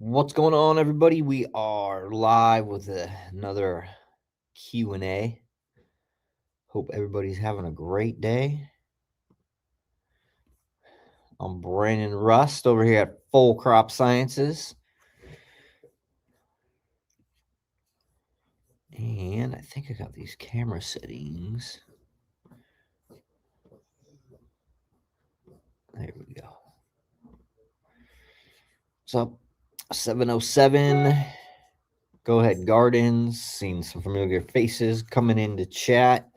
What's going on, everybody? We are live with another Q&A. Hope everybody's having a great day. I'm Brandon Rust over here at Full Crop Sciences. And I think I got these camera settings. There we go. What's up? 707. Go Ahead Gardens. Seeing some familiar faces coming into chat.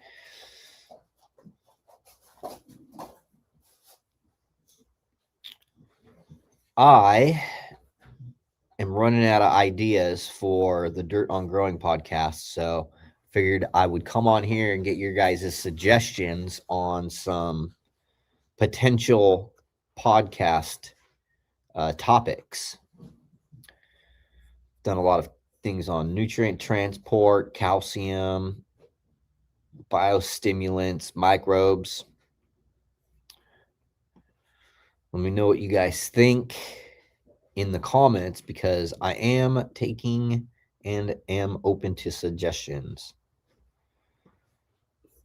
I am running out of ideas for the Dirt on Growing podcast, so figured I would come on here and get your guys' suggestions on some potential podcast topics. Done a lot of things on nutrient transport, calcium, biostimulants, microbes. Let me know what you guys think in the comments, because I am taking and am open to suggestions.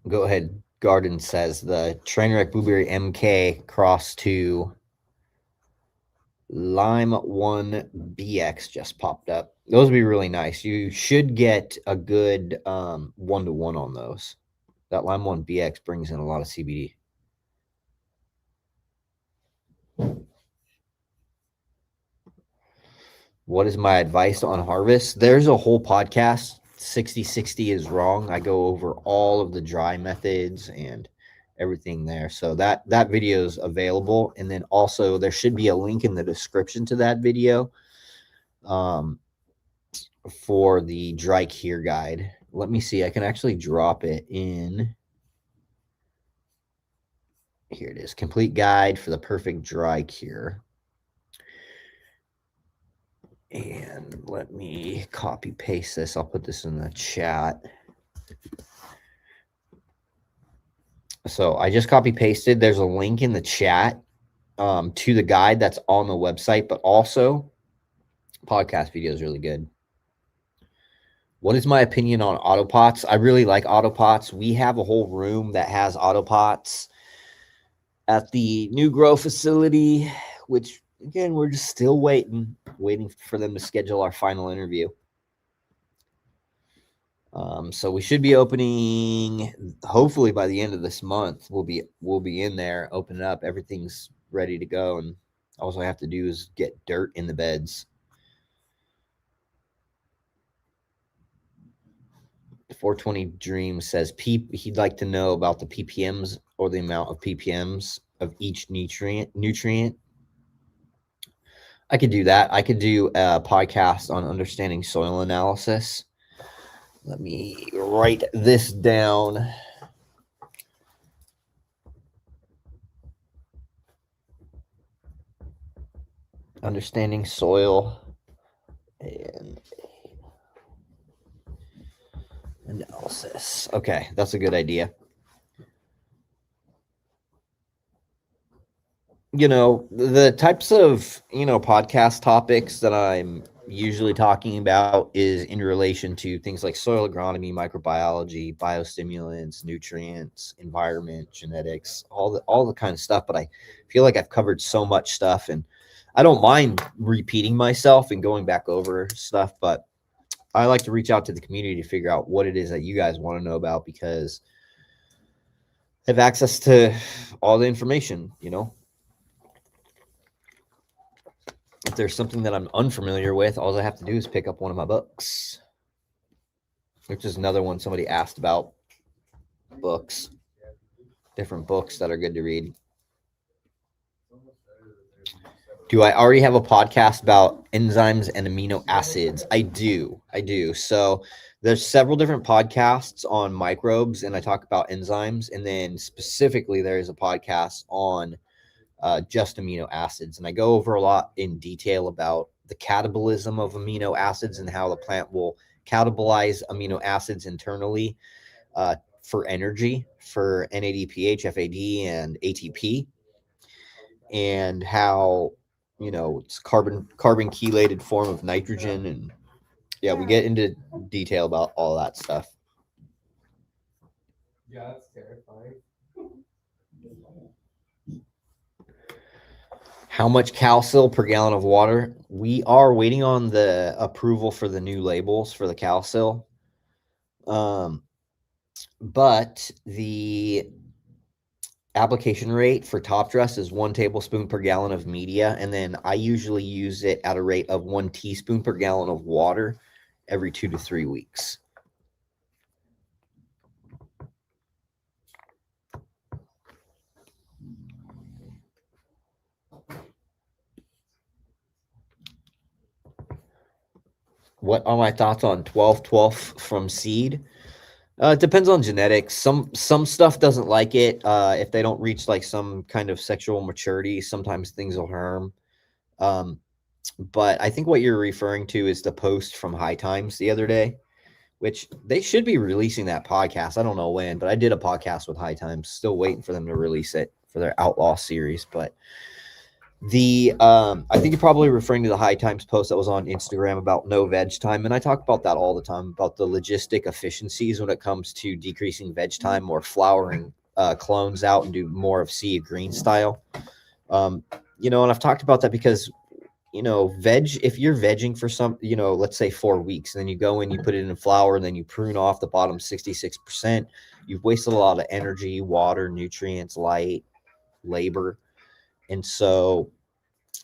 Go Ahead Garden says the Trainwreck Blueberry MK cross to Lime 1 BX just popped up. Those would be really nice. You should get a good 1-to-1 on those. That Lime 1 BX brings in a lot of CBD. What is my advice on harvest? There's a whole podcast. 60/60 is wrong. I go over all of the dry methods and everything there. So that video is available. And then also there should be a link in the description to that video for the dry cure guide. Let me see. I can actually drop it in. Here it is. Complete guide for the perfect dry cure. And let me copy paste this. I'll put this in the chat. So I just copy pasted. There's a link in the chat to the guide that's on the website, but also podcast video is really good. What is my opinion on autopots? I really like autopots. We have a whole room that has autopots at the new grow facility, which again, we're just still waiting for them to schedule our final interview. So we should be opening, hopefully by the end of this month. We'll be in there, open it up. Everything's ready to go, and all I have to do is get dirt in the beds. 420 Dream says he'd like to know about the ppms or the amount of ppms of each nutrient. I could do that. I could do a podcast on understanding soil analysis. Let me write this down. Understanding soil and analysis. Okay, that's a good idea. The types of, podcast topics that I'm usually talking about is in relation to things like soil agronomy, microbiology, biostimulants, nutrients, environment, genetics, all the kind of stuff. But I feel like I've covered so much stuff, and I don't mind repeating myself and going back over stuff, but I like to reach out to the community to figure out what it is that you guys want to know about, because I have access to all the information, If there's something that I'm unfamiliar with, all I have to do is pick up one of my books, which is another one somebody asked about. Books, different books that are good to read. Do I already have a podcast about enzymes and amino acids? I do. So there's several different podcasts on microbes, and I talk about enzymes. And then specifically, there is a podcast on just amino acids. And I go over a lot in detail about the catabolism of amino acids and how the plant will catabolize amino acids internally for energy, for NADPH, FAD, and ATP, and how it's carbon chelated form of nitrogen, and yeah, we get into detail about all that stuff. Yeah, that's terrifying. How much calcium per gallon of water? We are waiting on the approval for the new labels for the calcium. But the application rate for top dress is 1 tablespoon per gallon of media, and then I usually use it at a rate of 1 teaspoon per gallon of water every 2 to 3 weeks. What are my thoughts on 12-12 from seed? It depends on genetics. Some stuff doesn't like it. If they don't reach like some kind of sexual maturity, sometimes things will harm. Um, but I think what you're referring to is the post from High Times the other day, which they should be releasing that podcast. I don't know when, but I did a podcast with High Times. Still waiting for them to release it for their Outlaw series. But I think you're probably referring to the High Times post that was on Instagram about no veg time, and I talk about that all the time about the logistic efficiencies when it comes to decreasing veg time or flowering clones out and do more of sea green style. Um, and I've talked about that because if you're vegging for some, let's say 4 weeks, and then you go in, you put it in flour, and then you prune off the bottom 66%, you've wasted a lot of energy, water, nutrients, light, labor. And so,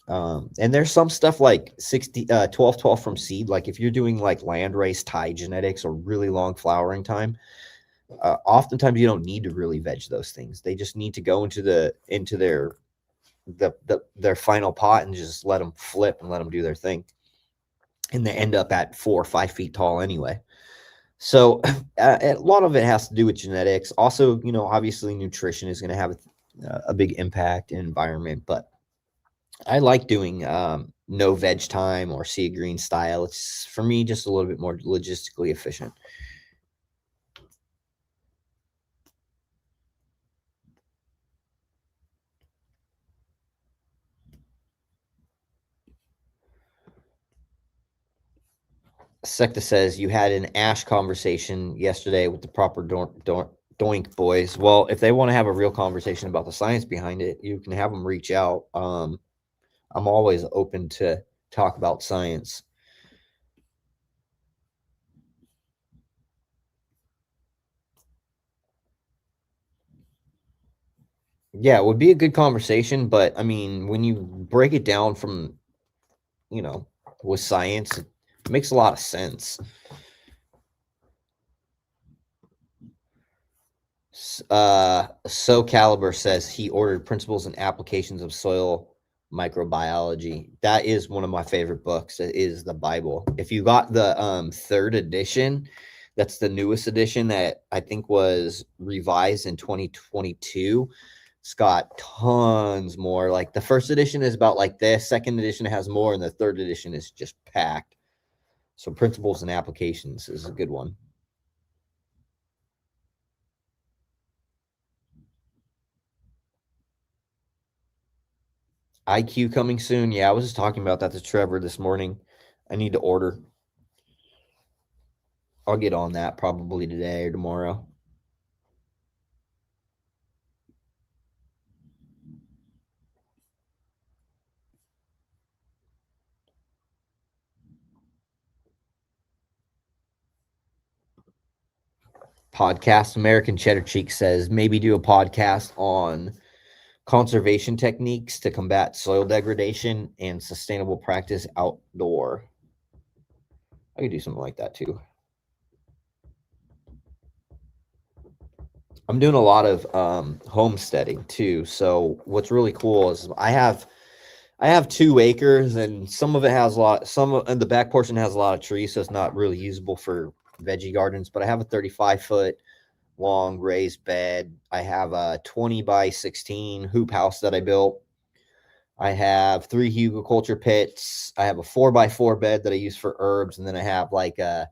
and there's some stuff like 12-12 from seed. Like if you're doing like land race tie genetics or really long flowering time, oftentimes you don't need to really veg those things. They just need to go into their final pot and just let them flip and let them do their thing. And they end up at 4 or 5 feet tall anyway. So a lot of it has to do with genetics. Also, obviously nutrition is going to have a big impact in environment, but I like doing no veg time or sea green style. It's for me just a little bit more logistically efficient. Secta says you had an Ash conversation yesterday with the proper doink boys. Well, if they want to have a real conversation about the science behind it, you can have them reach out. I'm always open to talk about science. Yeah, it would be a good conversation, but I mean, when you break it down from, you know, with science, it makes a lot of sense. So Caliber says he ordered Principles and Applications of Soil Microbiology. That is one of my favorite books. It is the Bible. If you got the third edition, that's the newest edition that I think was revised in 2022. It's got tons more. Like the first edition is about like this, second edition has more, and the third edition is just packed. So Principles and Applications is a good one. IQ coming soon. Yeah, I was just talking about that to Trevor this morning. I need to order. I'll get on that probably today or tomorrow. Podcast American Cheddar Cheek says maybe do a podcast on conservation techniques to combat soil degradation and sustainable practice outdoor. I could do something like that too. I'm doing a lot of homesteading too. So what's really cool is I have 2 acres, and some of it has a lot. Some of the back portion has a lot of trees, so it's not really usable for veggie gardens. But I have a 35-foot long raised bed. I have a 20 by 16 hoop house that I built. I have 3 Hugelkultur pits. I have a 4x4 bed that I use for herbs, and then I have like I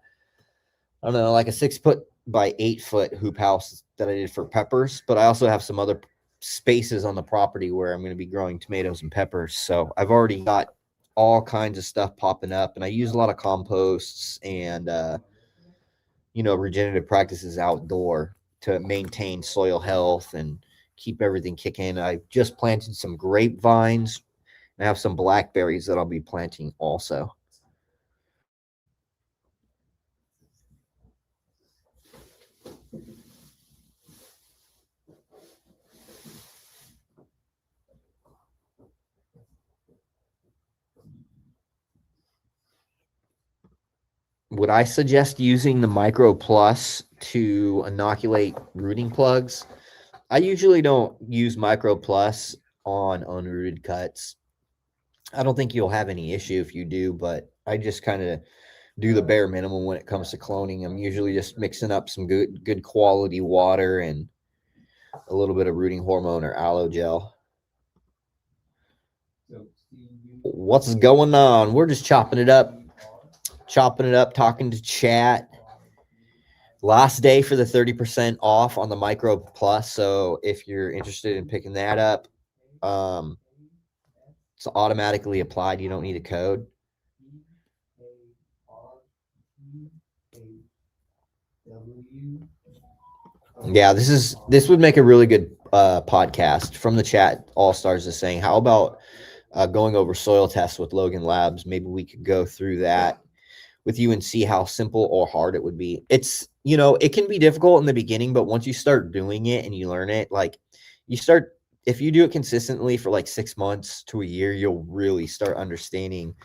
don't know, like a 6 foot by 8 foot hoop house that I did for peppers. But I also have some other spaces on the property where I'm going to be growing tomatoes and peppers. So I've already got all kinds of stuff popping up, and I use a lot of composts and regenerative practices outdoor to maintain soil health and keep everything kicking. I just planted some grapevines. I have some blackberries that I'll be planting also. Would I suggest using the Micro Plus to inoculate rooting plugs? I usually don't use Micro Plus on unrooted cuts. I don't think you'll have any issue if you do, but I just kind of do the bare minimum when it comes to cloning. I'm usually just mixing up some good quality water and a little bit of rooting hormone or aloe gel. What's going on? We're just chopping it up, talking to chat. Last day for the 30% off on the Microbe Plus. So if you're interested in picking that up, it's automatically applied. You don't need a code. Yeah, this would make a really good podcast. From the chat, All Stars is saying, how about going over soil tests with Logan Labs? Maybe we could go through that with you and see how simple or hard it would be. It's, it can be difficult in the beginning, but once you start doing it and you learn it, like if you do it consistently for like 6 months to a year, you'll really start understanding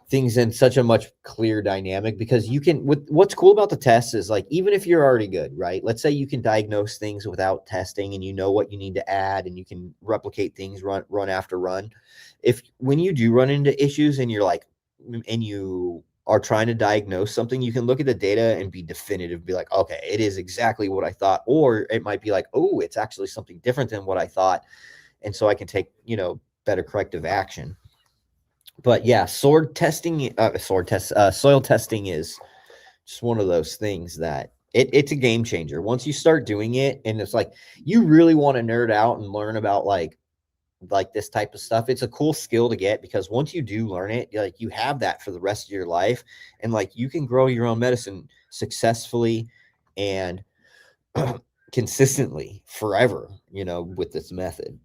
things in such a much clear dynamic, because what's cool about the tests is, like, even if you're already good, right? Let's say you can diagnose things without testing and you know what you need to add and you can replicate things run after run. When you do run into issues and you are trying to diagnose something, you can look at the data and be definitive, be like, okay, it is exactly what I thought. Or it might be like, oh, it's actually something different than what I thought. And so I can take, better corrective action. But yeah, soil testing is just one of those things that it's a game changer. Once you start doing it, and it's like, you really want to nerd out and learn about like this type of stuff. It's a cool skill to get, because once you do learn it, like, you have that for the rest of your life, and like, you can grow your own medicine successfully and consistently forever, with this method.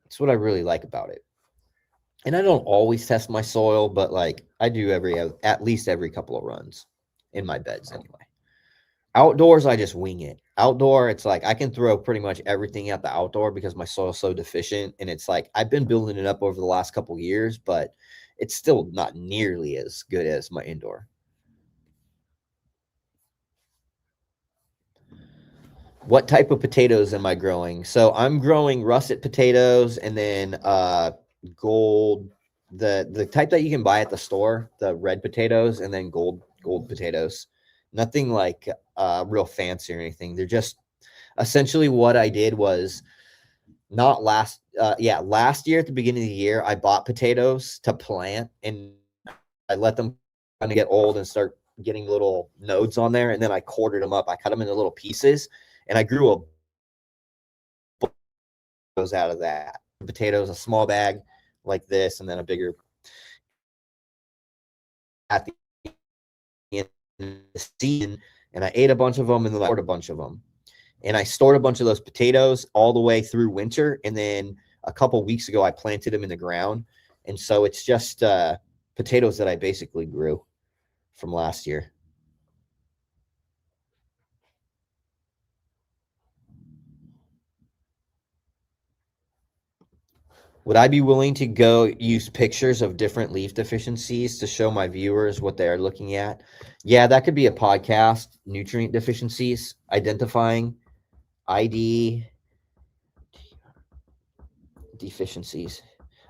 It's what I really like about it. And I don't always test my soil, but like, I do at least every couple of runs in my beds anyway. Outdoors, I just wing it. Outdoor, it's like I can throw pretty much everything out the outdoor because my soil's so deficient. And it's like, I've been building it up over the last couple of years, but it's still not nearly as good as my indoor. What type of potatoes am I growing? So I'm growing russet potatoes, and then gold, the type that you can buy at the store, the red potatoes, and then gold potatoes. Nothing like real fancy or anything. They're just essentially, what I did was, not last year at the beginning of the year, I bought potatoes to plant, and I let them kind of get old and start getting little nodes on there, and then I quartered them up. I cut them into little pieces, and I grew a potatoes out of that. Potatoes, a small bag like this, and then a bigger at the end of the season. And I ate a bunch of them, and then I stored a bunch of them. And I stored a bunch of those potatoes all the way through winter. And then a couple weeks ago, I planted them in the ground. And so it's just potatoes that I basically grew from last year. Would I be willing to go use pictures of different leaf deficiencies to show my viewers what they are looking at? Yeah, that could be a podcast. Nutrient deficiencies, identifying ID deficiencies.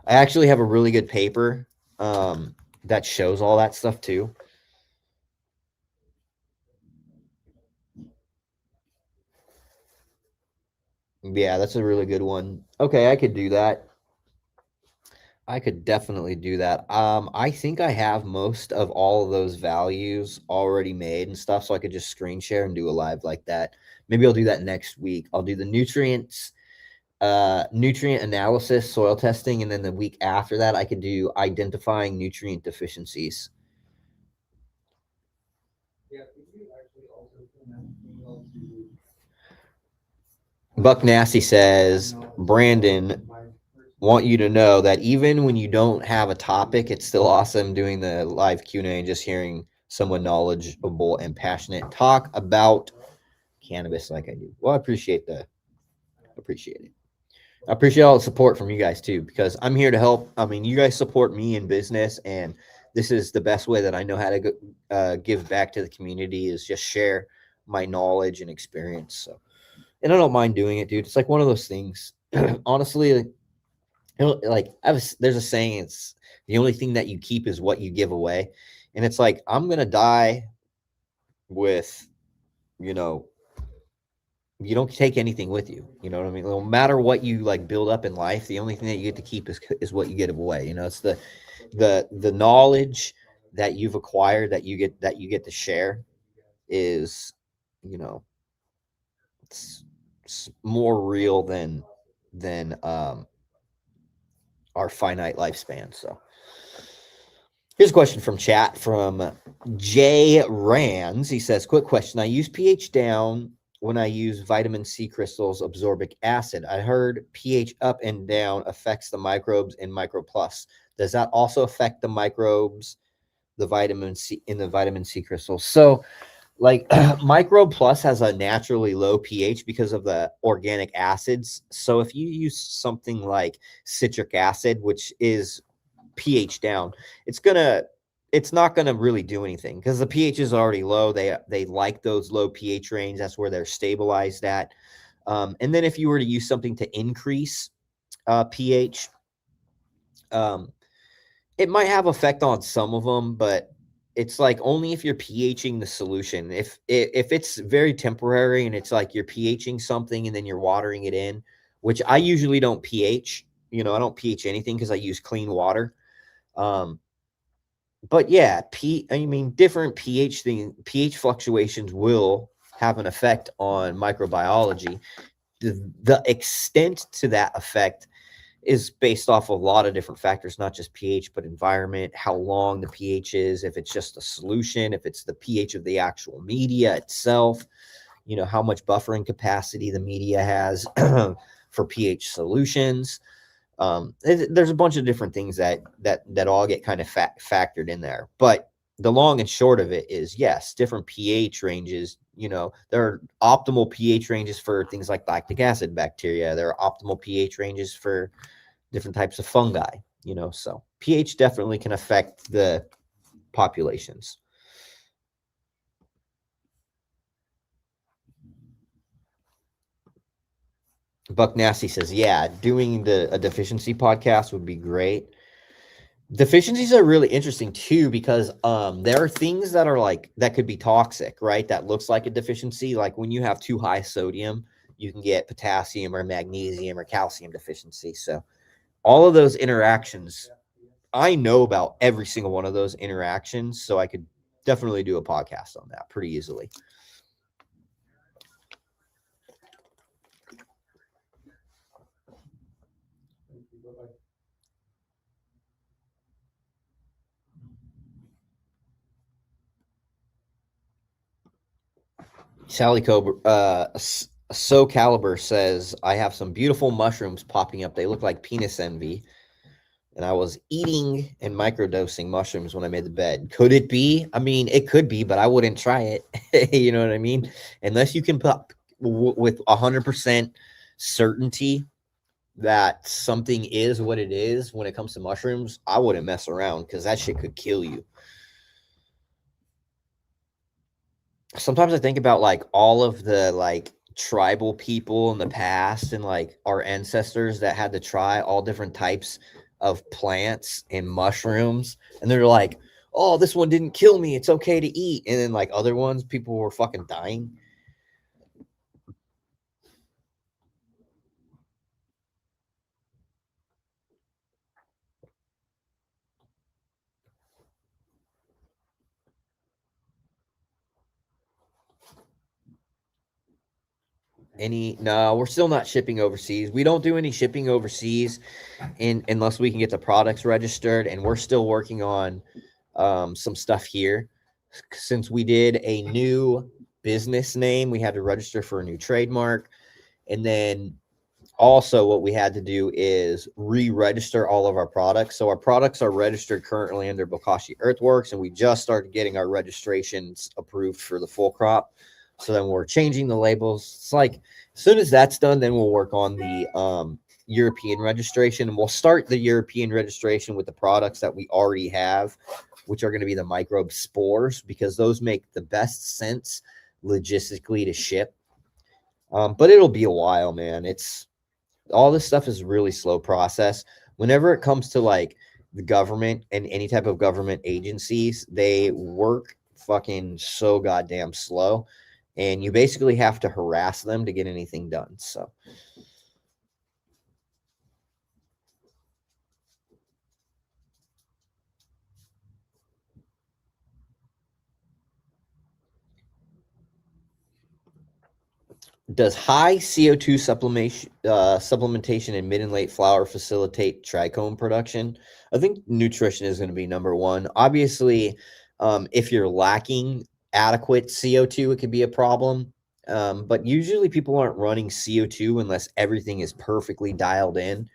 I actually have a really good paper that shows all that stuff too. Yeah, that's a really good one. Okay, I could do that. I could definitely do that. I think I have most of all of those values already made and stuff, so I could just screen share and do a live like that. Maybe I'll do that next week. I'll do the nutrients, nutrient analysis, soil testing, and then the week after that, I could do identifying nutrient deficiencies. Buck Nasty says, Brandon, want you to know that even when you don't have a topic, it's still awesome doing the live Q&A and just hearing someone knowledgeable and passionate talk about cannabis like I do. Well, I appreciate it. I appreciate all the support from you guys too, because I'm here to help. I mean, you guys support me in business, and this is the best way that I know how to give back to the community is just share my knowledge and experience. So, and I don't mind doing it, dude. It's like one of those things. Honestly, there's a saying, it's the only thing that you keep is what you give away, and it's like I'm gonna die with, you know, you don't take anything with you. You know what I mean? No matter what you like build up in life, the only thing that you get to keep is what you get away. You know, it's the knowledge that you've acquired that you get to share is, you know, it's more real than our finite lifespan. So here's a question from chat from Jay Rands. He says, quick question. I use pH down when I use vitamin C crystals, absorbic acid. I heard pH up and down affects the microbes in Micro Plus. Does that also affect the microbes, the vitamin C in the vitamin C crystals? So like Microbe Plus has a naturally low pH because of the organic acids. So if you use something like citric acid, which is pH down, it's not gonna really do anything because the pH is already low. They like those low pH range. That's where they're stabilized at. And then if you were to use something to increase pH, um, it might have effect on some of them, but it's like only if you're pHing the solution. If it's very temporary and it's like you're pHing something and then you're watering it in, which I usually don't pH. You know, I don't pH anything because I use clean water. Um, but yeah, I mean, different pH fluctuations will have an effect on microbiology. The extent to that effect is based off of a lot of different factors, not just pH, but environment, how long the pH is, if it's just a solution, if it's the pH of the actual media itself, you know, how much buffering capacity the media has for pH solutions. There's a bunch of different things that all get kind of factored in there. But the long and short of it is, yes, different pH ranges. You know, there are optimal pH ranges for things like lactic acid bacteria. There are optimal pH ranges for different types of fungi. You know, so pH definitely can affect the populations. Buck Nasty says, yeah, doing a deficiency podcast would be great. Deficiencies are really interesting too because there are things that are like that could be toxic, right? That looks like a deficiency. Like when you have too high sodium, you can get potassium or magnesium or calcium deficiency. So all of those interactions, I know about every single one of those interactions, so I could definitely do a podcast on that pretty easily. Sally Cobra, So Caliber says, I have some beautiful mushrooms popping up. They look like penis envy. And I was eating and microdosing mushrooms when I made the bed. Could it be? I mean, it could be, but I wouldn't try it. You know what I mean? Unless you can put with 100% certainty that something is what it is when it comes to mushrooms, I wouldn't mess around because that shit could kill you. Sometimes I think about like all of the like tribal people in the past and like our ancestors that had to try all different types of plants and mushrooms, and they're like, oh, this one didn't kill me, it's okay to eat, and then like other ones people were fucking dying. No, we're still not shipping overseas. We don't do any shipping overseas unless we can get the products registered, and we're still working on some stuff here. Since we did a new business name, we had to register for a new trademark, and then also what we had to do is re-register all of our products. So our products are registered currently under Bokashi Earthworks, and we just started getting our registrations approved for the full crop. So then we're changing the labels. It's like as soon as that's done, then we'll work on the European registration, and we'll start the European registration with the products that we already have, which are going to be the microbe spores, because those make the best sense logistically to ship. But it'll be a while, man. It's all this stuff is really slow process. Whenever it comes to like the government and any type of government agencies, they work fucking so goddamn slow, and you basically have to harass them to get anything done. So does high CO2 supplementation in mid and late flower facilitate trichome production? I think nutrition is going to be number one. Obviously, if you're lacking adequate CO2, it could be a problem. But usually people aren't running CO2 unless everything is perfectly dialed in.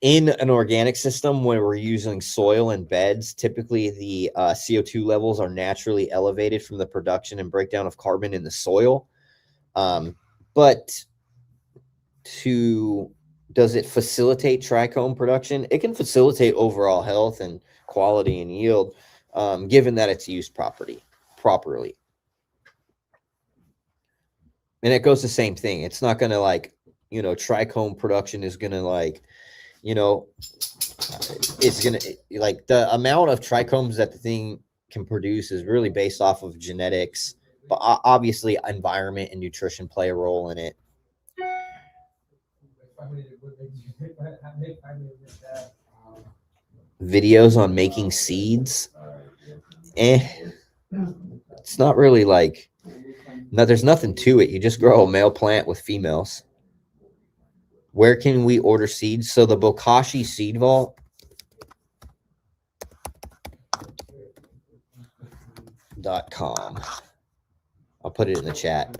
In an organic system, when we're using soil and beds, typically the CO2 levels are naturally elevated from the production and breakdown of carbon in the soil. But does it facilitate trichome production? It can facilitate overall health and quality and yield, given that it's used properly. And it goes the same thing. It's not going to like, trichome production is going to like, it's going to like the amount of trichomes that the thing can produce is really based off of genetics, but obviously environment and nutrition play a role in it. Videos on making seeds. It's not really like, no, there's nothing to it. You just grow a male plant with females. Where can we order seeds? So the Bokashi Seed Vault. .com. I'll put it in the chat.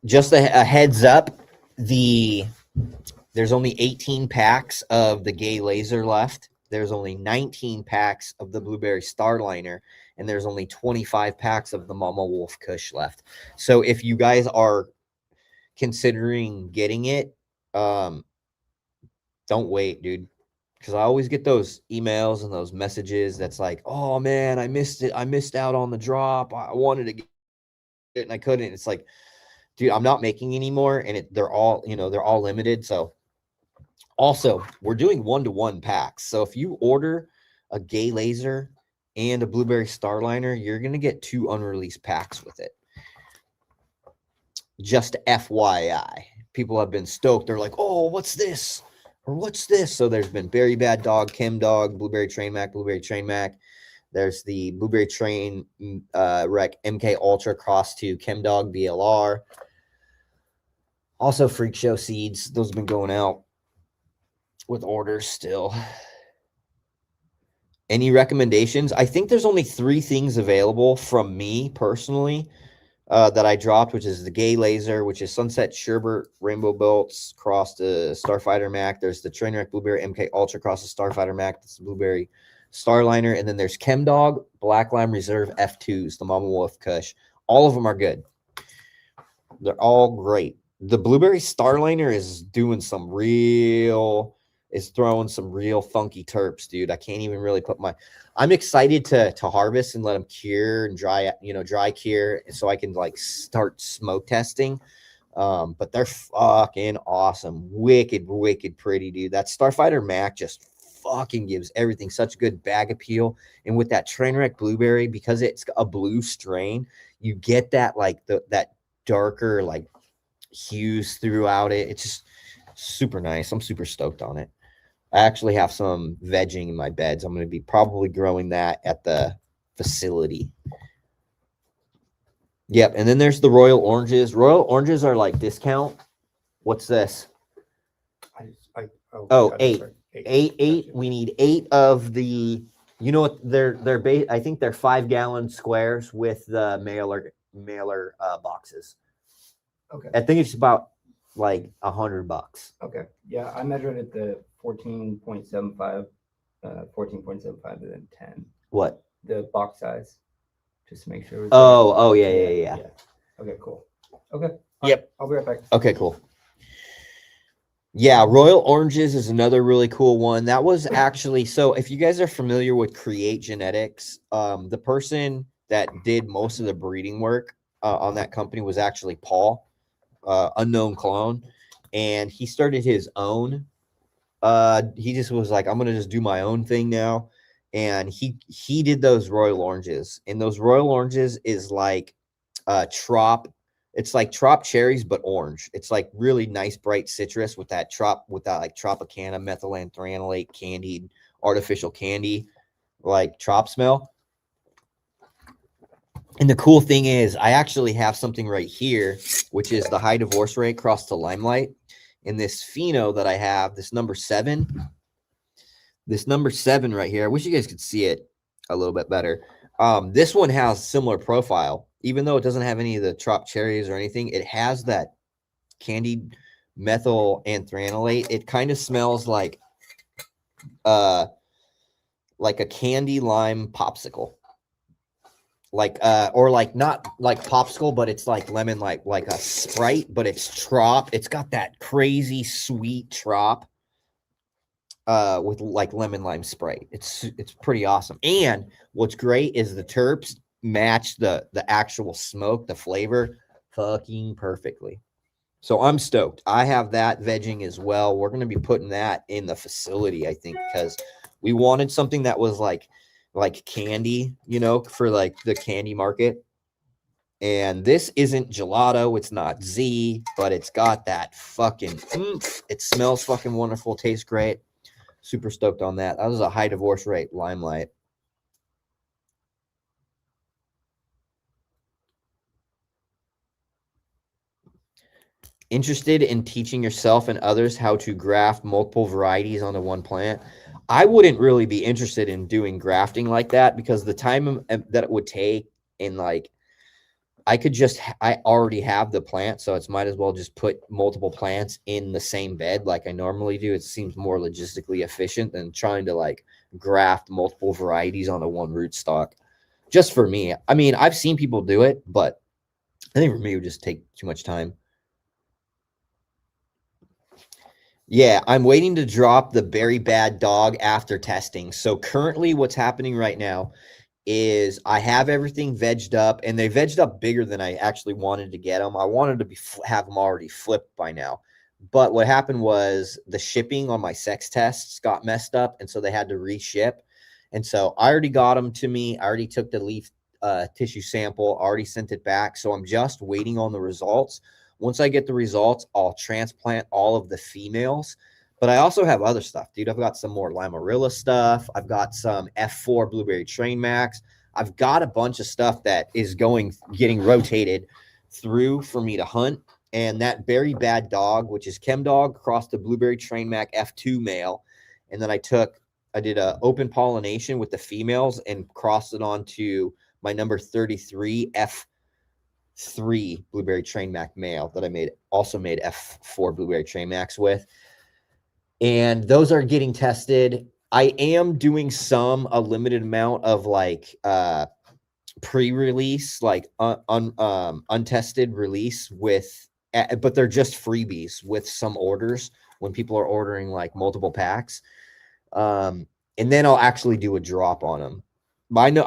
Just a heads up, there's only 18 packs of the Gay Laser left. There's only 19 packs of the Blueberry Starliner, and there's only 25 packs of the Mama Wolf Kush left. So if you guys are considering getting it, don't wait, dude. Because I always get those emails and those messages that's like, oh man, I missed it. I missed out on the drop. I wanted to get it and I couldn't. It's like, dude, I'm not making anymore, and they're all limited. So also we're doing 1-to-1 packs. So if you order a Gay Laser and a Blueberry Starliner, you're going to get 2 unreleased packs with it. Just FYI, people have been stoked. They're like, oh, what's this? Or what's this? So there's been Berry Bad Dog, Chem Dog, Blueberry Train Mac, Blueberry Train Mac. There's the Blueberry Train Rec MK Ultra Cross to Chem Dog BLR. Also Freak Show seeds. Those have been going out with orders still. Any recommendations? I think there's only 3 things available from me personally that I dropped, which is the Gay Laser, which is Sunset Sherbert Rainbow Belts cross to Starfighter Mac. There's the Trainwreck Blueberry MK Ultra cross to Starfighter Mac. That's the Blueberry Starliner. And then there's Chem Dog, Black Lime Reserve F2s, the Mama Wolf Kush. All of them are good. They're all great. The Blueberry Starliner is throwing some real funky terps, dude. I can't even really I'm excited to harvest and let them cure and dry cure so I can like start smoke testing. But they're fucking awesome. Wicked pretty, dude. That Starfighter Mac just fucking gives everything such good bag appeal. And with that Trainwreck Blueberry, because it's a blue strain, you get that like that darker like hues throughout it. It's just super nice. I'm super stoked on it. I actually have some vegging in my beds. I'm going to be probably growing that at the facility. Yep. And then there's the Royal Oranges. Royal Oranges are like discount. What's this? Oh, eight. Eight. We need 8 of the, you know what, I think they're 5-gallon squares with the mailer boxes. Okay. I think it's about like $100. Okay. Yeah, I measured it the 14.75, 14.75 and then 10. What? The box size, just to make sure. Oh, yeah. Okay, cool. Okay. Yep. I'll be right back. Okay, cool. Yeah, Royal Oranges is another really cool one. That was actually, so if you guys are familiar with Create Genetics, the person that did most of the breeding work on that company was actually Paul, unknown clone, and he started his own. He just was like, I'm gonna just do my own thing now, and he did those Royal Oranges, and those Royal Oranges is like trop. It's like trop cherries, but orange. It's like really nice, bright citrus with that like Tropicana methylanthranilate candied artificial candy, like trop smell. And the cool thing is, I actually have something right here, which is the high divorce rate crossed to Limelight. And this Pheno that I have, this number 7 right here. I wish you guys could see it a little bit better. This one has similar profile, even though it doesn't have any of the trop cherries or anything. It has that candied methylanthranilate. It kind of smells like a candy lime popsicle, like or like not like popsicle, but it's like lemon, like a Sprite, but it's trop. It's got that crazy sweet trop with like lemon lime Sprite. It's pretty awesome. And what's great is the terps match the actual smoke, the flavor fucking perfectly. So I'm stoked. I have that vegging as well. We're going to be putting that in the facility, I think, because we wanted something that was like candy, you know, for like the candy market. And this isn't gelato, it's not Z, but it's got that fucking oomph. It smells fucking wonderful, tastes great. Super stoked on that. That was a high divorce rate Limelight. Interested in teaching yourself and others how to graft multiple varieties onto one plant? I wouldn't really be interested in doing grafting like that, because the time that it would take, and like I already have the plant, so it's might as well just put multiple plants in the same bed like I normally do. It seems more logistically efficient than trying to like graft multiple varieties onto one rootstock. Just for me. I mean, I've seen people do it, but I think for me it would just take too much time. Yeah, I'm waiting to drop the Berry Bad Dog after testing. So currently what's happening right now is I have everything vegged up, and they vegged up bigger than I actually wanted to get them. I wanted to have them already flipped by now. But what happened was the shipping on my sex tests got messed up, and so they had to reship. And so I already got them to me. I already took the leaf tissue sample, already sent it back. So I'm just waiting on the results. Once I get the results, I'll transplant all of the females. But I also have other stuff, dude. I've got some more Lamarilla stuff. I've got some F4 Blueberry Train Max. I've got a bunch of stuff that is getting rotated through for me to hunt. And that Berry Bad Dog, which is Chem Dog, crossed the Blueberry Train Mac F2 male. And then I did a open pollination with the females and crossed it onto my number 33 F3 Blueberry Train Mac male that I also made F4 Blueberry Train Max with. And those are getting tested. I am doing a limited amount of like pre-release, like untested release with, but they're just freebies with some orders when people are ordering like multiple packs. And then I'll actually do a drop on them. But I know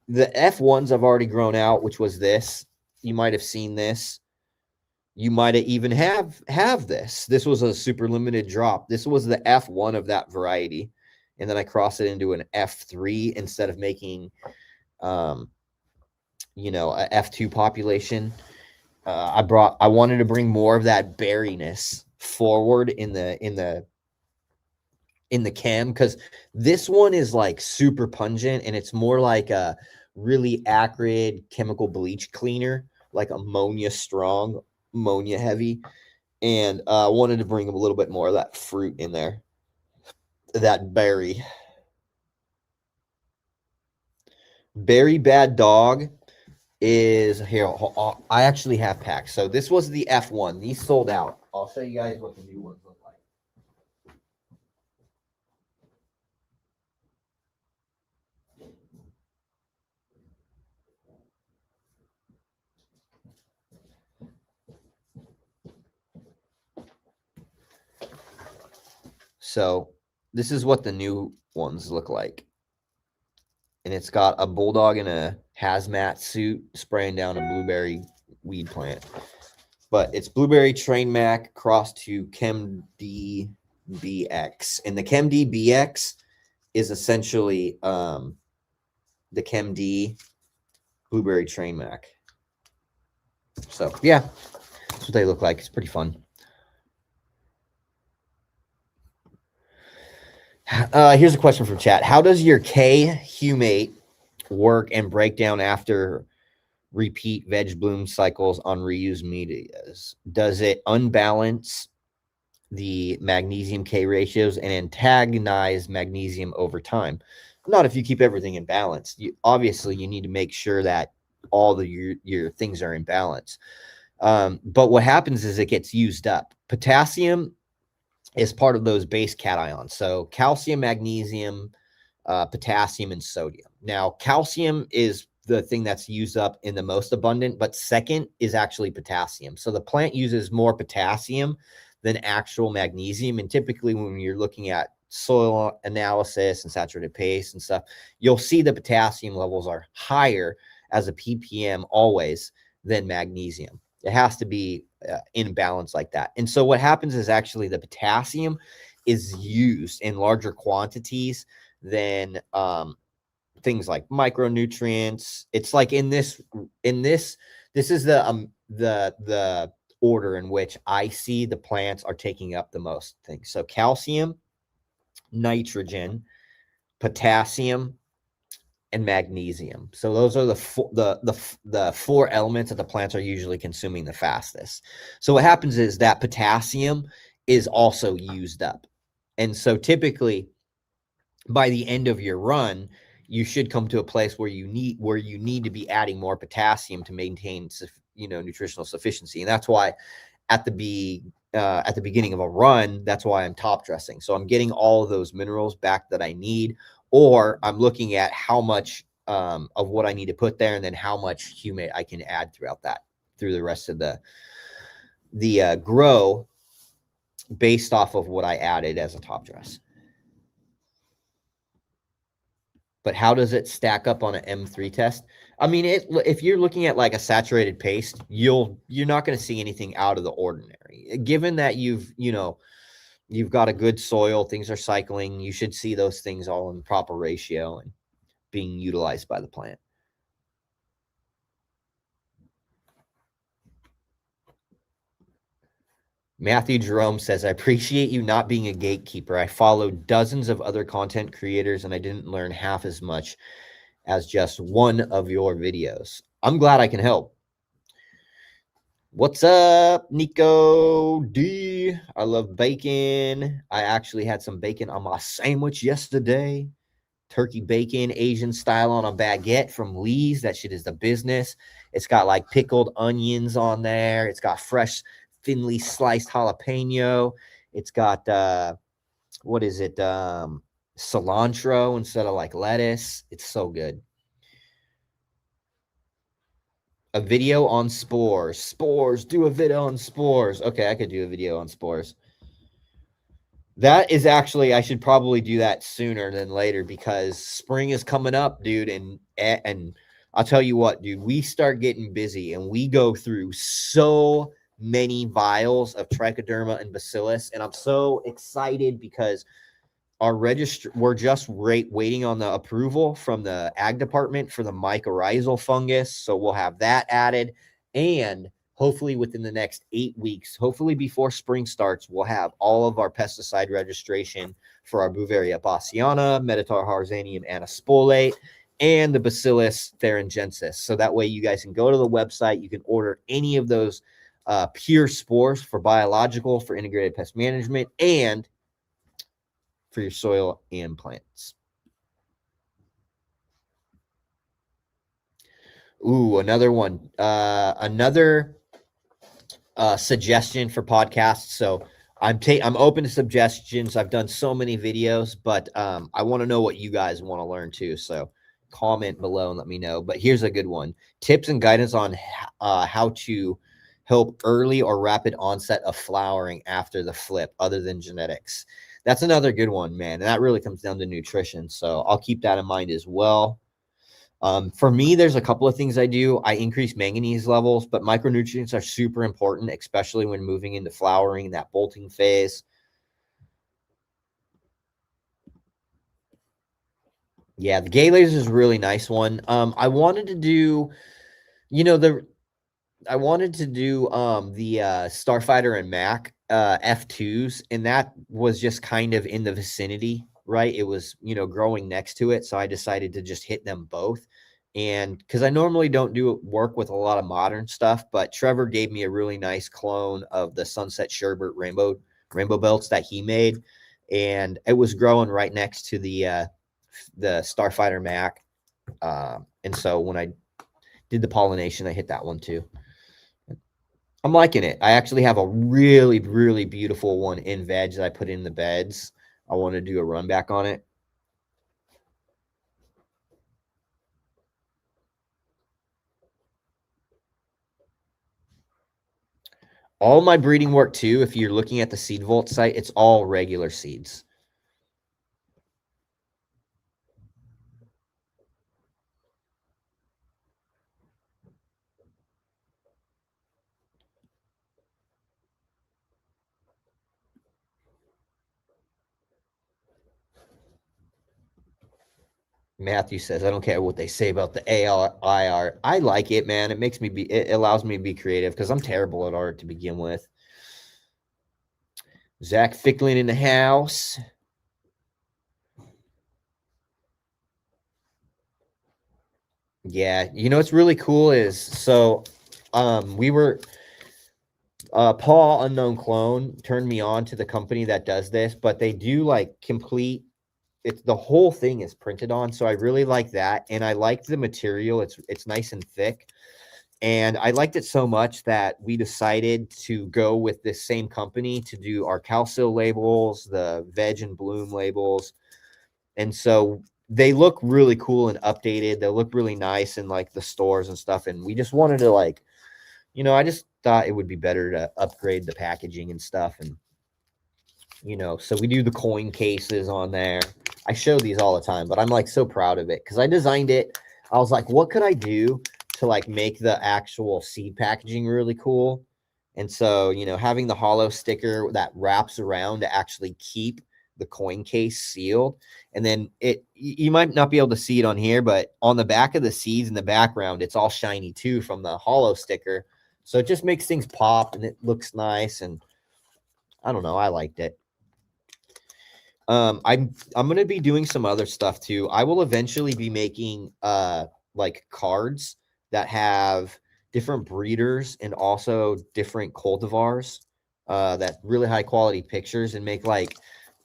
the F1s I've already grown out, which was this. You might have seen this. You might even have this. This was a super limited drop. This was the F1 of that variety. And then I crossed it into an F3 instead of making, a F2 population. I wanted to bring more of that berryness forward in the chem, because this one is like super pungent, and it's more like a really acrid chemical bleach cleaner, like ammonia strong, ammonia heavy, and wanted to bring a little bit more of that fruit in there, that berry. Berry Bad Dog is here. I actually have packs. So this was the F1. These sold out. I'll show you guys what the new ones look like. So this is what the new ones look like. And it's got a bulldog in a hazmat suit spraying down a blueberry weed plant. But it's blueberry train mac crossed to Chem DBX. And the Chem DBX is essentially the Chem D blueberry train mac. So yeah, that's what they look like. It's pretty fun. Here's a question from chat. How does your K Humate work and break down after repeat veg bloom cycles on reused medias? Does it unbalance the magnesium K ratios and antagonize magnesium over time? Not if you keep everything in balance. Obviously, you need to make sure that all your things are in balance. But what happens is it gets used up. Potassium is part of those base cations. So calcium, magnesium, potassium, and sodium. Now, calcium is the thing that's used up in the most abundant, but second is actually potassium. So the plant uses more potassium than actual magnesium. And typically when you're looking at soil analysis and saturated paste and stuff, you'll see the potassium levels are higher as a ppm always than magnesium. It has to be in balance like that. And so what happens is actually the potassium is used in larger quantities than things like micronutrients. It's like this is the order in which I see the plants are taking up the most things. So calcium, nitrogen, potassium, and magnesium. So those are the four elements that the plants are usually consuming the fastest. So what happens is that potassium is also used up. And so typically by the end of your run, you should come to a place where you need to be adding more potassium to maintain nutritional sufficiency. And that's why at the beginning of a run, that's why I'm top dressing. So I'm getting all of those minerals back that I need, or I'm looking at how much of what I need to put there and then how much humate I can add through the rest of the grow based off of what I added as a top dress. But how does it stack up on an M3 test? I mean, if you're looking at like a saturated paste, you're not going to see anything out of the ordinary. Given that you've got a good soil, things are cycling, you should see those things all in proper ratio and being utilized by the plant. Matthew Jerome says, I appreciate you not being a gatekeeper. I followed dozens of other content creators and I didn't learn half as much as just one of your videos. I'm glad I can help. What's up, Nico D? I love bacon. I actually had some bacon on my sandwich yesterday. Turkey bacon, Asian style on a baguette from Lee's. That shit is the business. It's got like pickled onions on there. It's got fresh, thinly sliced jalapeno. It's got, what is it? Cilantro instead of like lettuce. It's so good. A video on spores. Spores. Do a video on spores. Okay, I could do a video on spores. That is actually, I should probably do that sooner than later because spring is coming up, dude. And I'll tell you what, dude, we start getting busy and we go through so many vials of trichoderma and bacillus. And I'm so excited because we're just waiting on the approval from the ag department for the mycorrhizal fungus. So we'll have that added. And hopefully within the next 8 weeks, hopefully before spring starts, we'll have all of our pesticide registration for our Beauveria bassiana, Metatar harzanium anispolate, and the Bacillus thuringiensis. So that way you guys can go to the website, you can order any of those pure spores for biological, for integrated pest management, and for your soil and plants. Ooh, another one. Another suggestion for podcasts. So I'm open to suggestions. I've done so many videos, but I want to know what you guys want to learn too. So comment below and let me know. But here's a good one: tips and guidance on how to help early or rapid onset of flowering after the flip, other than genetics. That's another good one, man. And that really comes down to nutrition. So I'll keep that in mind as well. For me, there's a couple of things I do. I increase manganese levels, but micronutrients are super important, especially when moving into flowering, that bolting phase. Yeah, the Gay laser is a really nice one. I wanted to do, you know, the Starfighter and Mac F2s, and that was just kind of in the vicinity, right? It was, growing next to it. So I decided to just hit them both. And because I normally don't do work with a lot of modern stuff, but Trevor gave me a really nice clone of the Sunset Sherbert rainbow belts that he made. And it was growing right next to the Starfighter Mac. And so when I did the pollination, I hit that one too. I'm liking it. I actually have a really, really beautiful one in veg that I put in the beds. I want to do a run back on it. All my breeding work too, if you're looking at the Seed Vault site, it's all regular seeds. Matthew says, I don't care what they say about the AR. I like it, man. It allows me to be creative because I'm terrible at art to begin with. Zach Ficklin in the house. Yeah, what's really cool is we were Paul Unknown Clone turned me on to the company that does this, but they do like complete it's the whole thing is printed on, so I really like that, and I liked the material. It's nice and thick, and I liked it so much that we decided to go with this same company to do our Calcil labels, the Veg and Bloom labels, and so they look really cool and updated. They look really nice in like the stores and stuff, and we just wanted to I just thought it would be better to upgrade the packaging and stuff, and so we do the coin cases on there. I show these all the time, but I'm like so proud of it because I designed it. I was like, what could I do to like make the actual seed packaging really cool? And so, having the hollow sticker that wraps around to actually keep the coin case sealed. And then you might not be able to see it on here, but on the back of the seeds in the background, it's all shiny too from the hollow sticker. So it just makes things pop and it looks nice. And I don't know, I liked it. I'm going to be doing some other stuff too. I will eventually be making like cards that have different breeders and also different cultivars, that really high quality pictures, and make like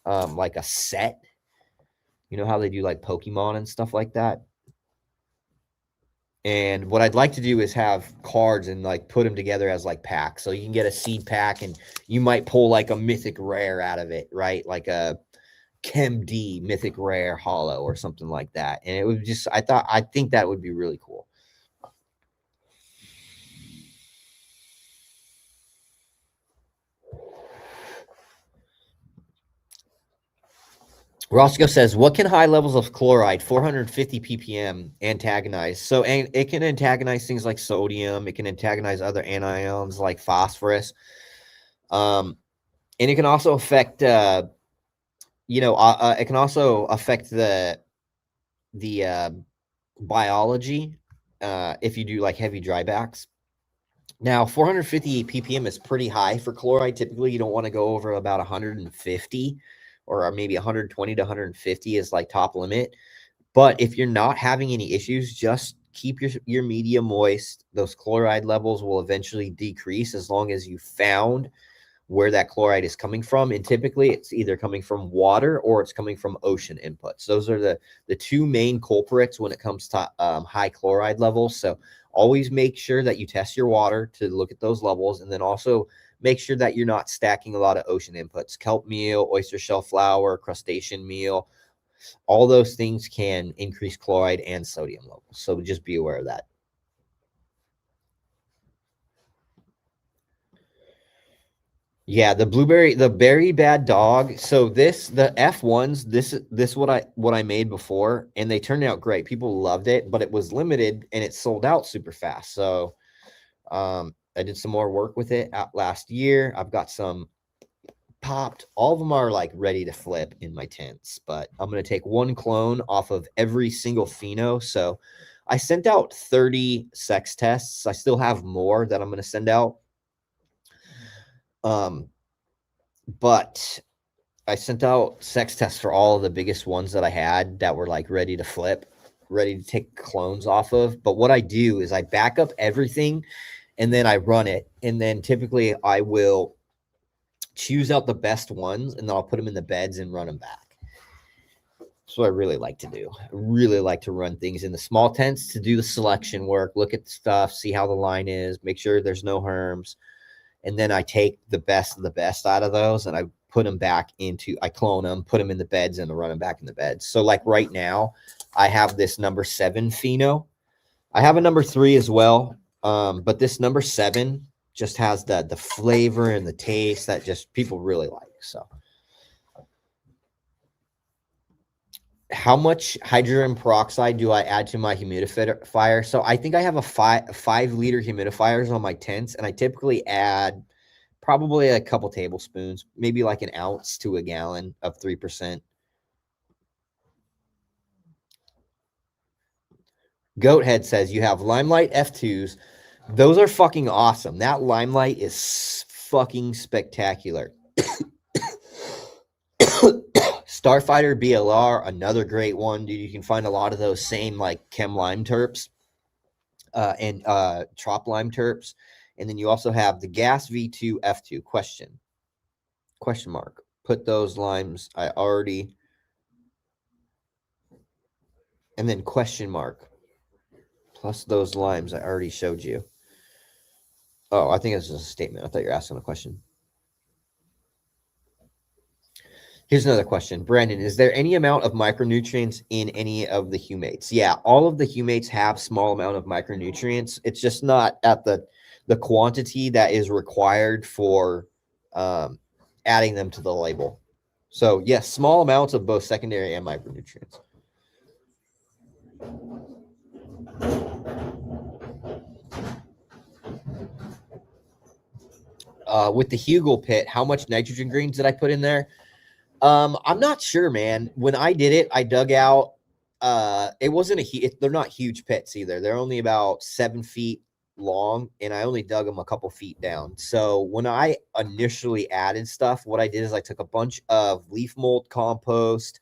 a set. You know how they do like Pokemon and stuff like that. And what I'd like to do is have cards and like put them together as like packs. So you can get a seed pack and you might pull like a mythic rare out of it, right? Like a Chem D mythic rare hollow or something like that. And it would just, I think that would be really cool. Roscoe says, what can high levels of chloride, 450 ppm, antagonize? So, and it can antagonize things like sodium. It can antagonize other anions like phosphorus. And it can also affect, it can also affect the biology if you do like heavy drybacks. Now, 450 ppm is pretty high for chloride. Typically, you don't want to go over about 150, or maybe 120 to 150 is like top limit. But if you're not having any issues, just keep your media moist. Those chloride levels will eventually decrease as long as you found where that chloride is coming from. And typically it's either coming from water or it's coming from ocean inputs. Those are the two main culprits when it comes to high chloride levels. So always make sure that you test your water to look at those levels. And then also make sure that you're not stacking a lot of ocean inputs. Kelp meal, oyster shell flour, crustacean meal, all those things can increase chloride and sodium levels. So just be aware of that. Yeah, the berry bad dog. So the F1s, this what I made before, and they turned out great. People loved it, but it was limited and it sold out super fast. So I did some more work with it last year. I've got some popped. All of them are like ready to flip in my tents, but I'm going to take one clone off of every single pheno. So I sent out 30 sex tests. I still have more that I'm going to send out. But I sent out sex tests for all of the biggest ones that I had that were like ready to flip, ready to take clones off of. But what I do is I back up everything and then I run it. And then typically I will choose out the best ones and then I'll put them in the beds and run them back. That's what I really like to do. I really like to run things in the small tents to do the selection work, look at the stuff, see how the line is, make sure there's no herms. And then I take the best of the best out of those and I put them back into, I clone them, put them in the beds and run them back in the beds. So like right now, I have this number 7 pheno. I have a number 3 as well. But this number 7 just has the flavor and the taste that just people really like. So how much hydrogen peroxide do I add to my humidifier? So I think I have a 5-liter humidifiers on my tents, and I typically add probably a couple tablespoons, maybe like an ounce to a gallon of 3%. Goathead says you have Limelight F2s. Those are fucking awesome. That Limelight is fucking spectacular. Starfighter BLR, another great one, dude. You can find a lot of those same like chem lime terps and trop lime terps. And then you also have the gas V2 F2 question mark. Put those limes I already, and then question mark plus those limes I already showed you. Oh, I think this is a statement. I thought you were asking a question. Here's another question. Brandon, is there any amount of micronutrients in any of the humates? Yeah, all of the humates have small amount of micronutrients. It's just not at the quantity that is required for adding them to the label. So yes, small amounts of both secondary and micronutrients. With the Hugel pit, how much nitrogen greens did I put in there? I'm not sure, man. When I did it, I dug out. It wasn't they're not huge pits either. They're only about 7 feet long, and I only dug them a couple feet down. So when I initially added stuff, what I did is I took a bunch of leaf mold compost,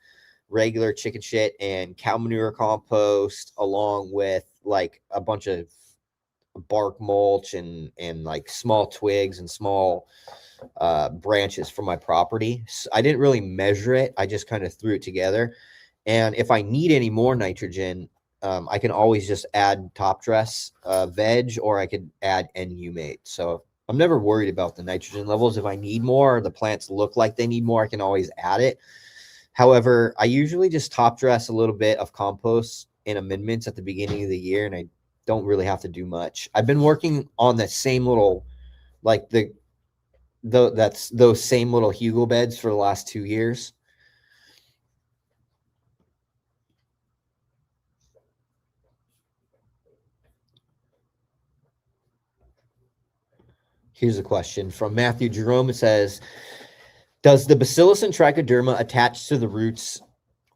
regular chicken shit, and cow manure compost, along with like a bunch of bark mulch and like small twigs and small branches from my property. So I didn't really measure it. I just kind of threw it together. And if I need any more nitrogen, I can always just add top dress veg, or I could add Humate. So I'm never worried about the nitrogen levels. If I need more, or the plants look like they need more, I can always add it. However, I usually just top dress a little bit of compost and amendments at the beginning of the year, and I don't really have to do much. I've been working on that same little, like that's those same little Hugel beds for the last 2 years. Here's a question from Matthew Jerome. It says, does the bacillus and trichoderma attach to the roots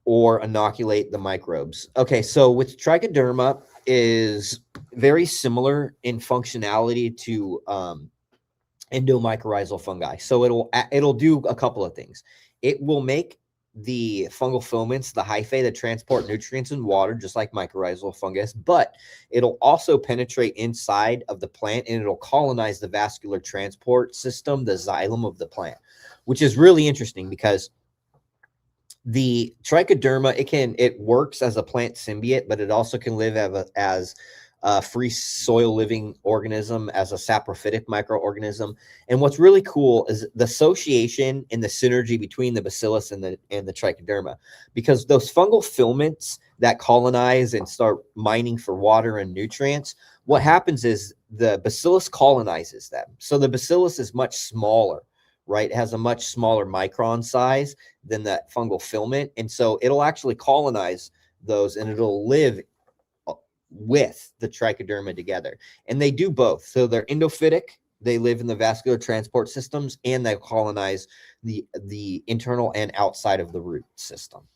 or inoculate the microbes? Okay, so with trichoderma is very similar in functionality to endomycorrhizal fungi. So it'll do a couple of things. It will make the fungal filaments, the hyphae that transport nutrients in water, just like mycorrhizal fungus, but it'll also penetrate inside of the plant and it'll colonize the vascular transport system, the xylem of the plant, which is really interesting because the trichoderma, it works as a plant symbiote, but it also can live as a free soil living organism, as a saprophytic microorganism. And what's really cool is the association and the synergy between the bacillus and the trichoderma, because those fungal filaments that colonize and start mining for water and nutrients, what happens is the bacillus colonizes them. So the bacillus is much smaller, right? It has a much smaller micron size than that fungal filament. And so it'll actually colonize those and it'll live with the trichoderma together. And they do both. So they're endophytic. They live in the vascular transport systems and they colonize the internal and outside of the root system.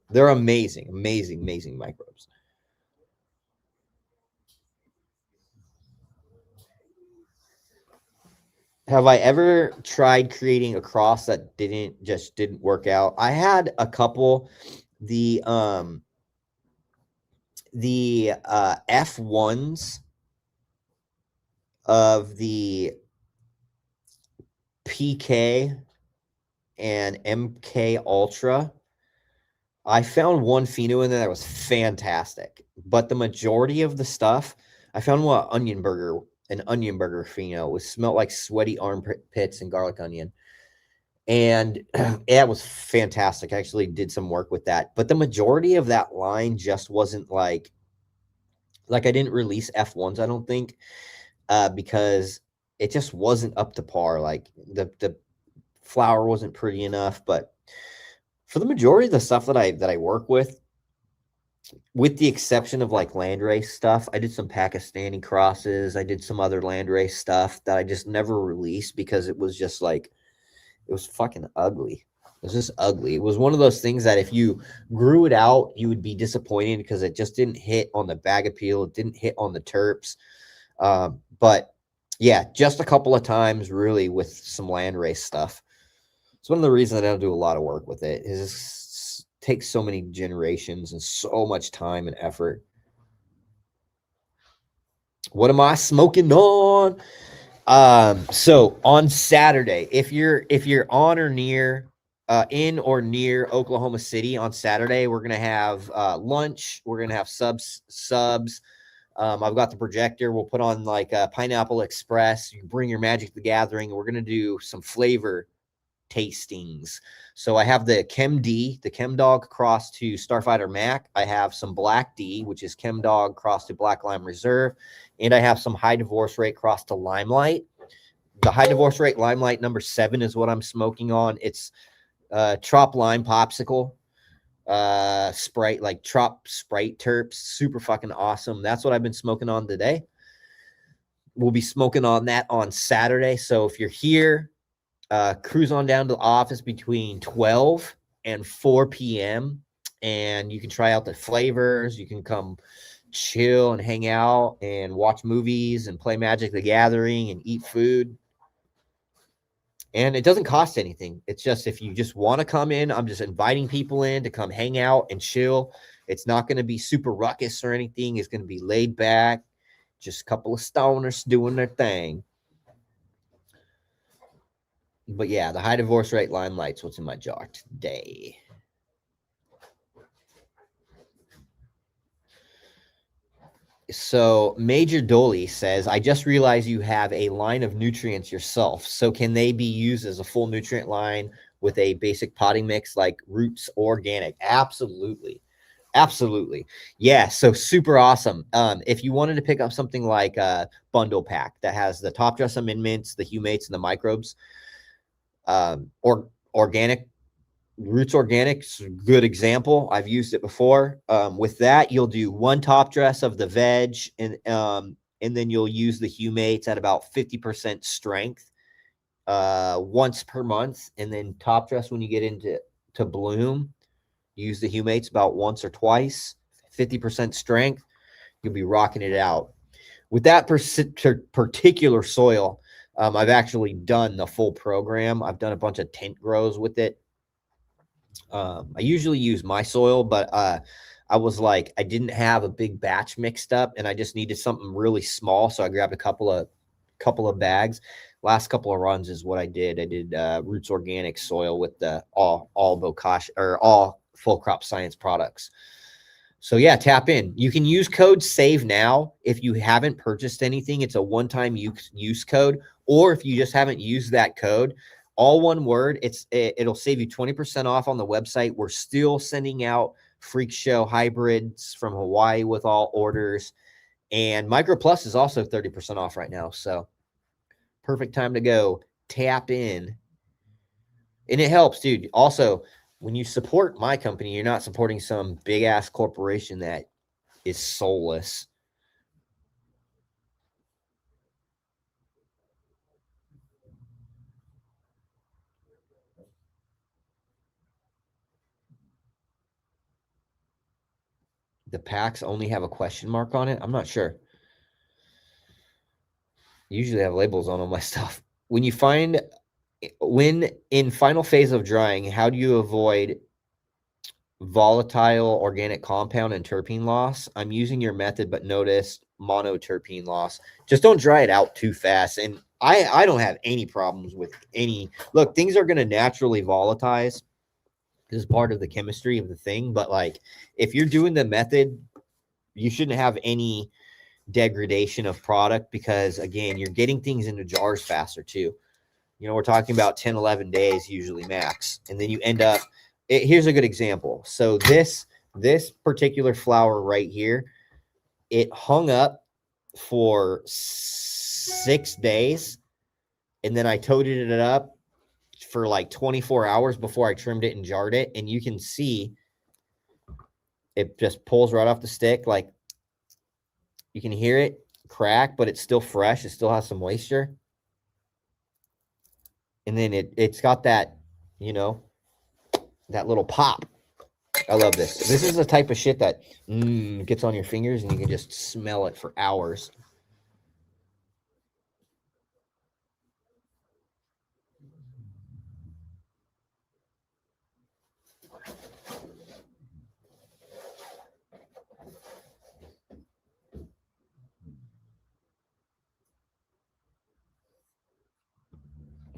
They're amazing, amazing, amazing microbes. Have I ever tried creating a cross that didn't work out? I had a couple. The F1s of the PK and MK Ultra. I found one Pheno in there that was fantastic, but the majority of the stuff, I found an onion burger Pheno. It smelled like sweaty armpits and garlic onion. And it was fantastic. I actually did some work with that, but the majority of that line just wasn't like I didn't release F1s, I don't think, because it just wasn't up to par. Like the flower wasn't pretty enough. But for the majority of the stuff that I work with the exception of like landrace stuff, I did some Pakistani crosses. I did some other landrace stuff that I just never released because it was just like, it was fucking ugly. It was just ugly. It was one of those things that if you grew it out, you would be disappointed because it just didn't hit on the bag appeal. It didn't hit on the terps. But yeah, just a couple of times really with some landrace stuff. It's one of the reasons I don't do a lot of work with it. It takes so many generations and so much time and effort. What am I smoking on? So on Saturday, if you're on or near in or near Oklahoma City on Saturday, we're gonna have lunch. We're gonna have subs. I've got the projector. We'll put on like a Pineapple Express. You bring your Magic the Gathering. We're gonna do some flavor tastings. So I have the Chem D, the Chem Dog cross to Starfighter Mac. I have some Black D, which is Chem Dog cross to Black Lime Reserve. And I have some high divorce rate cross to Limelight. The high divorce rate Limelight number 7 is what I'm smoking on. It's Trop Lime Popsicle, Sprite, like Trop Sprite terps. Super fucking awesome. That's what I've been smoking on today. We'll be smoking on that on Saturday. So if you're here, cruise on down to the office between 12 and 4 p.m. and you can try out the flavors. You can come chill and hang out and watch movies and play Magic the Gathering and eat food. And it doesn't cost anything. It's just if you just want to come in, I'm just inviting people in to come hang out and chill. It's not going to be super ruckus or anything. It's going to be laid back, just a couple of stoners doing their thing. But yeah, the high divorce rate Limelight's what's in my jar today. So Major Dolly says, I just realized you have a line of nutrients yourself. So can they be used as a full nutrient line with a basic potting mix like Roots Organic? Absolutely. Absolutely. Yeah. So super awesome. If you wanted to pick up something like a bundle pack that has the top dress amendments, the humates, and the microbes, or organic, Roots Organic's a good example. I've used it before. With that, you'll do one top dress of the veg, and then you'll use the humates at about 50% strength once per month, and then top dress when you get into bloom. Use the humates about once or twice, 50% strength. You'll be rocking it out. With that particular soil, I've actually done the full program. I've done a bunch of tent grows with it. I usually use my soil, but I was like, I didn't have a big batch mixed up, and I just needed something really small, so I grabbed a couple of bags. Last couple of runs is what I did. I did Roots Organic soil with the all Bokashi or all Full Crop Science products. So yeah, tap in. You can use code SAVE now if you haven't purchased anything. It's a one-time use code, or if you just haven't used that code, all one word. It'll save you 20% off on the website. We're still sending out Freak Show hybrids from Hawaii with all orders, and Micro Plus is also 30% off right now. So perfect time to go tap in, and it helps, dude. Also, when you support my company, you're not supporting some big ass corporation that is soulless. The packs only have a question mark on it. I'm not sure. Usually have labels on all my stuff. When in final phase of drying, how do you avoid volatile organic compound and terpene loss? I'm using your method, but noticed monoterpene loss. Just don't dry it out too fast. And I don't have any problems with any. Look, things are going to naturally volatilize. This is part of the chemistry of the thing. But like, if you're doing the method, you shouldn't have any degradation of product, because again, you're getting things into jars faster too. We're talking about 10, 11 days usually max. And then you end up, here's a good example. So this particular flower right here, it hung up for 6 days, and then I toted it up for like 24 hours before I trimmed it and jarred it. And you can see it just pulls right off the stick. Like, you can hear it crack, but it's still fresh. It still has some moisture. And then it's got that, that little pop. I love this. This is the type of shit that gets on your fingers and you can just smell it for hours.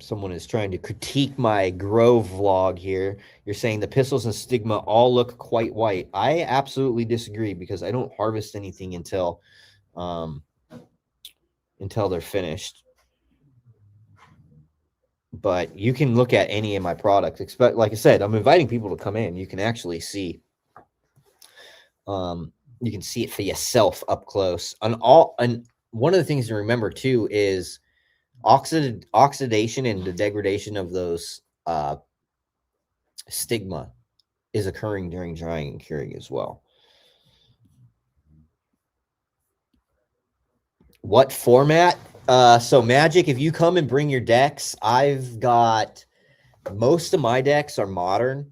Someone is trying to critique my grow vlog here. You're saying the pistils and stigma all look quite white. I absolutely disagree, because I don't harvest anything until they're finished. But you can look at any of my products. Expect, like I said, I'm inviting people to come in. You can actually see. You can see it for yourself up close. And one of the things to remember too is oxidation and the degradation of those stigma is occurring during drying and curing as well. What format? So Magic, if you come and bring your decks, I've got most of my decks are modern.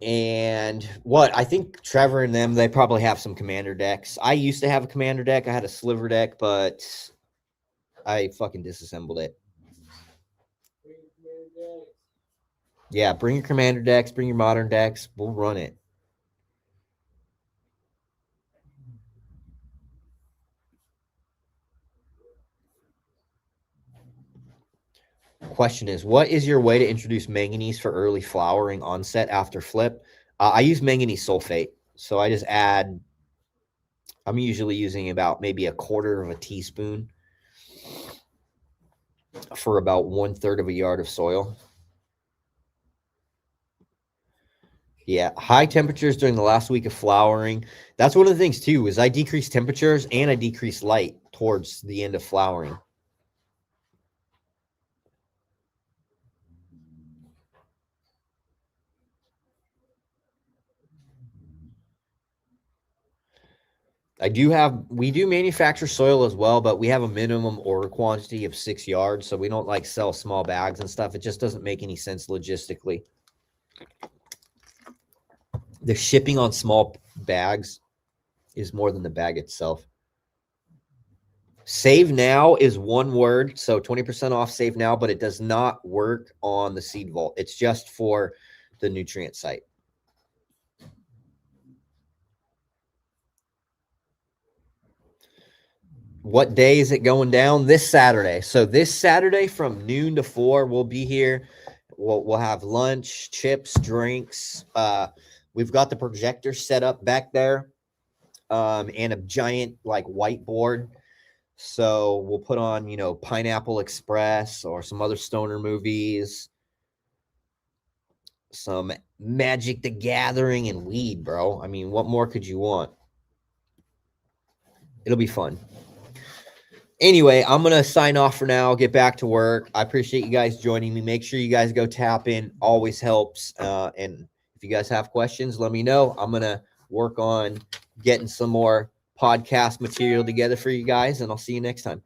And what I think Trevor and them, they probably have some commander decks. I used to have a commander deck. I had a sliver deck, but I fucking disassembled it. Yeah, bring your commander decks, bring your modern decks. We'll run it. Question is, what is your way to introduce manganese for early flowering onset after flip? I use manganese sulfate. So I just add, I'm usually using about maybe a quarter of a teaspoon for about 1/3 of a yard of soil. Yeah, high temperatures during the last week of flowering. That's one of the things too, is I decrease temperatures and I decrease light towards the end of flowering. We do manufacture soil as well, but we have a minimum order quantity of 6 yards. So we don't like sell small bags and stuff. It just doesn't make any sense logistically. The shipping on small bags is more than the bag itself. Save now is one word, so 20% off save now, but it does not work on the seed vault. It's just for the nutrient site. What day is it going down? This Saturday. So this Saturday from noon to 4, we'll be here. We'll have lunch, chips, drinks. We've got the projector set up back there, and a giant like whiteboard. So we'll put on, you know, Pineapple Express or some other stoner movies, some Magic the Gathering and weed, bro. I mean, what more could you want? It'll be fun. Anyway, I'm going to sign off for now, get back to work. I appreciate you guys joining me. Make sure you guys go tap in. Always helps. And if you guys have questions, let me know. I'm going to work on getting some more podcast material together for you guys, and I'll see you next time.